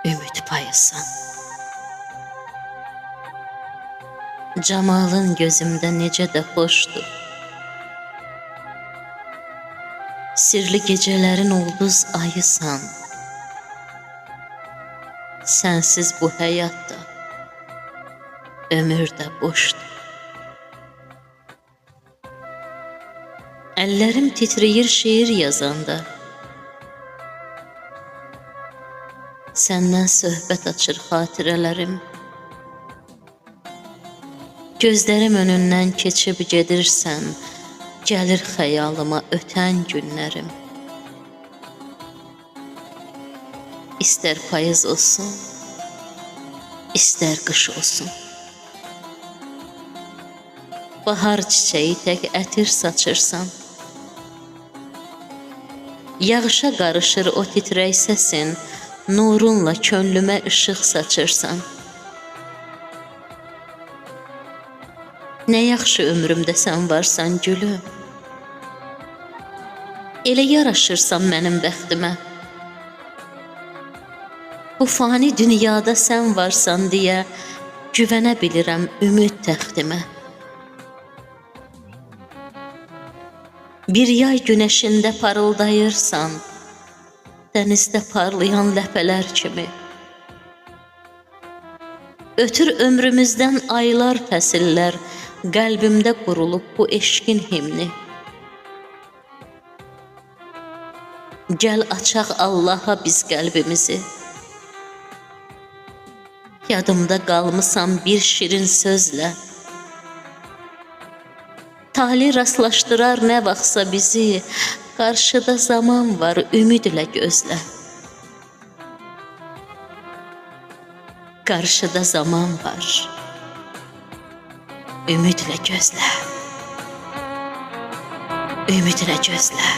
ümid payısan. Camalın gözümdə necə də xoşdur. Sirli gecələrin ulduz ayısan. Sənsiz bu həyatda ömür də boşdur. Əllərim titrəyir şiir yazanda. Səndən söhbət açır xatirələrim. Gözlərim önündən keçib gedirsən, gəlir xəyalıma ötən günlərim. İstər payız olsun, istər qış olsun. Bahar çiçəyi tək ətir saçırsan. Yağışa qarışır o titrək səsin, nurunla könlümə işıq saçırsan. Nə yaxşı ömrümdə sən varsan gülüm. Elə yaraşırsan mənim bəxtimə. Bu fani dünyada sən varsan deyə güvənə bilirəm ümid təxtimə. Bir yay günəşində parıldayırsan, dənizdə parlayan ləpələr kimi. Ötür ömrümüzdən aylar, fəsillər, qəlbimdə qurulub bu eşqin himni. Gəl açaq Allaha biz qəlbimizi. Yadımda qalmısan bir şirin sözlə. Tali rastlaşdırar nə vaxtsa bizi, qarşıda zaman var, ümidlə gözlə. Qarşıda zaman var, ümidlə gözlə. Ümidlə gözlə.